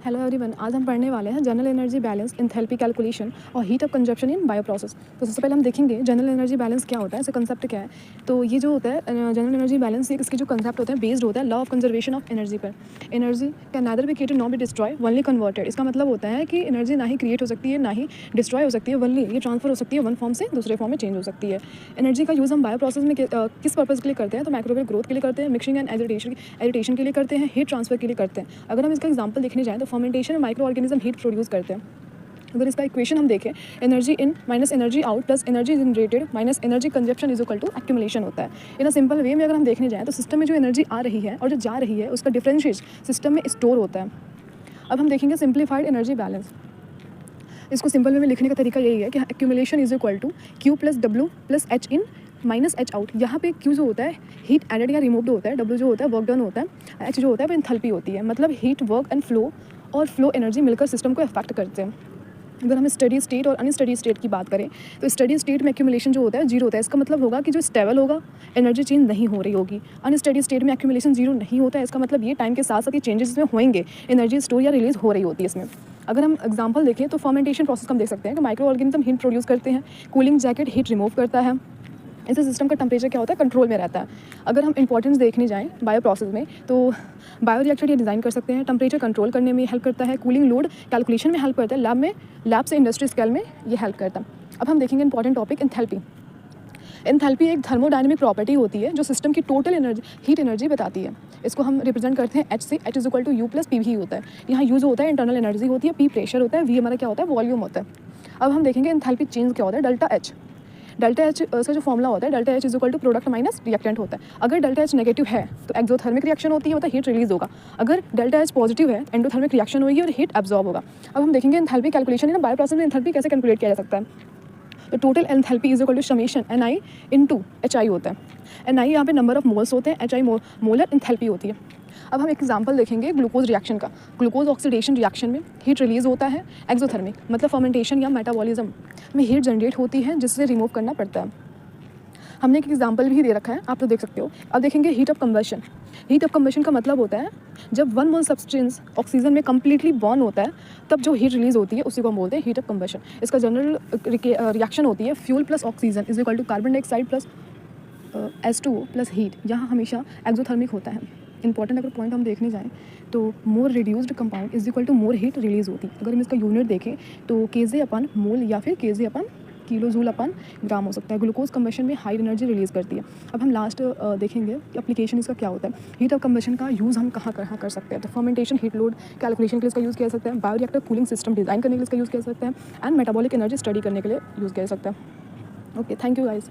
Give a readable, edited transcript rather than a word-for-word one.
Hello everyone, आज हम पढ़ने वाले हैं general energy balance, enthalpy calculation और heat of consumption in bio process. तो सबसे पहले हम देखेंगे जनरल एनर्जी बैलेंस क्या होता है, इसका कंसेप्ट क्या है। तो ये जो होता है जनरल एनर्जी बैलेंस, इसके जो कंसेप्ट होता है बेस्ड होता है law of conservation of energy पर। Energy can neither be created not be destroy, only converted. इसका मतलब होता है कि एनर्जी ना ही क्रिएट हो सकती है ना ही डिस्ट्रॉय हो सकती है, वनली ये ट्रांसफर हो सकती है, वन फॉर्म से दूसरे फॉर्म में चेंज हो सकती है। एनर्जी का यूज़ हम बायो प्रोसेस में किस पर्पज़ के लिए करते हैं, तो माइक्रोवेव ग्रोथ के लिए करते हैं, मिक्सिंग एंड एजिटेशन के लिए करते हैं, हीट ट्रांसफर के लिए करते हैं। अगर हम इसका एग्जाम्पल देखने जाएँ तो फर्मेंटेशन में माइक्रो ऑर्गेनिज्म हीट प्रोड्यूस करते हैं। अगर इसका इक्वेशन हम देखें, energy in minus energy out plus energy generated minus energy consumption is equal to accumulation होता है। इन अ सिंपल वे में अगर हम देखने जाएँ तो सिस्टम में जो एनर्जी आ रही है और जो जा रही है उसका डिफरेंशिएट सिस्टम में स्टोर होता है। अब हम देखेंगे सिंप्लीफाइड एनर्जी बैलेंस। इसको सिंपल वे में लिखने का तरीका यही है कि accumulation is equal to Q plus W plus H in minus H out. यहाँ पे क्यू जो होता है हीट एडेड या रिमूव्ड होता है, डब्ल्यू जो होता है वर्क डन होता है, एच जो होता है वो एंथैल्पी होती है। मतलब हीट, वर्क एंड फ्लो और फ्लो एनर्जी मिलकर सिस्टम को अफेक्ट करते हैं। अगर हम स्टडी स्टेट और अनस्टडी स्टेट की बात करें तो स्टडी स्टेट में एक्यूमुलेशन जो होता है जीरो होता है। इसका मतलब होगा कि जो स्टेबल होगा एनर्जी चेंज नहीं हो रही होगी। अनस्टडी स्टेट में एक्यूमुलेशन जीरो नहीं होता है, इसका मतलब ये टाइम के साथ साथ ये चेंजेस इसमें होंगे, एनर्जी स्टोर या रिलीज हो रही होती है इसमें। अगर हम एग्जांपल देखें तो फर्मेंटेशन प्रोसेस हम देख सकते हैं कि माइक्रो ऑर्गेनिज्म हीट प्रोड्यूस करते हैं, कूलिंग जैकेट हीट रिमूव करता है, इससे सिस्टम का टेम्परेचर क्या होता है कंट्रोल में रहता है। अगर हम इंपॉर्टेंस देखने जाएँ बायो प्रोसेस में तो बायो रिएक्टर ये डिज़ाइन कर सकते हैं, टेम्परेचर कंट्रोल करने में हेल्प करता है, कूलिंग लोड कैलकुलेशन में हेल्प करता है, लैब से इंडस्ट्री स्केल में ये हेल्प करता है। अब हम देखेंगे इंपॉर्टेंट टॉपिक एंथैल्पी। एंथैल्पी एक थर्मोडायनेमिक प्रॉपर्टी होती है जो सिस्टम की टोटल एनर्जी हीट एनर्जी बताती है। इसको हम रिप्रेजेंट करते हैं एच से, H is equal to U plus P V होता है। यहाँ यूज होता है इंटरनल एनर्जी होती है, पी प्रेशर होता है, वी हमारा क्या होता है वॉल्यूम होता है। अब हम देखेंगे एंथैल्पी चेंज क्या होता है, डेल्टा एच। डेल्टा एच का जो फॉर्मूला होता है delta H is equal to product minus reactant होता है। अगर डेल्टा एच नेगेटिव है तो एक्सोथर्मिक रिएक्शन होती है, मतलब हीट रिलीज होगा। अगर डेल्टा एच पॉजिटिव है एंडोथर्मिक रिएक्शन होगी और हीट एब्जॉर्ब होगा। अब हम देखेंगे enthalpy calculation in bio process में एंथैल्पी कैसे कैलकुलेट किया जा सकता है। तो total enthalpy is equal to summation N I into H I होता है। एन आई यहाँ पे नंबर ऑफ मोल्स होते हैं, एच आई मोलर एंथैल्पी होती है। अब हम एक एग्जांपल देखेंगे ग्लूकोज रिएक्शन का। ग्लूकोज ऑक्सीडेशन रिएक्शन में हीट रिलीज होता है एक्सोथर्मिक, मतलब फर्मेंटेशन या मेटाबॉलिज्म में हीट जनरेट होती है जिससे रिमूव करना पड़ता है। हमने एक एग्जांपल भी दे रखा है, आप तो देख सकते हो। अब देखेंगे heat of combustion. Heat of combustion का मतलब होता है जब 1 मोल सब्सटेंस ऑक्सीजन में कम्प्लीटली बॉर्न होता है तब जो हीट रिलीज होती है उसी को हम बोलते हैं हीट ऑफ कंबशन। इसका जनरल रिएक्शन होती है fuel plus oxygen is equal to carbon dioxide plus H2O plus heat. यहाँ हमेशा एक्सोथर्मिक होता है। इंपॉर्टेंट अगर पॉइंट हम देखने जाएँ तो more reduced compound is equal to more heat release होती है। अगर हम इसका यूनिट देखें तो केजे अपन मोल या फिर केजे अपन किलो जूल अपन ग्राम हो सकता है। ग्लूकोज कंबशन में हाई एनर्जी रिलीज़ करती है। अब हम लास्ट देखेंगे कि एप्लीकेशन इसका क्या होता है। हीट ऑफ कंबशन का यूज़ हम कहाँ कर सकते हैं, तो फर्मेंटेशन हीट लोड कैलकुलेशन के लिए इसका यूज़ किया जा सकता है, bio reactor cooling system design करने के लिए इसका यूज़ किया जा सकता है, एंड मेटाबॉलिक एनर्जी स्टडी करने के लिए यूज़ किया जा सकता है। Okay, thank you guys.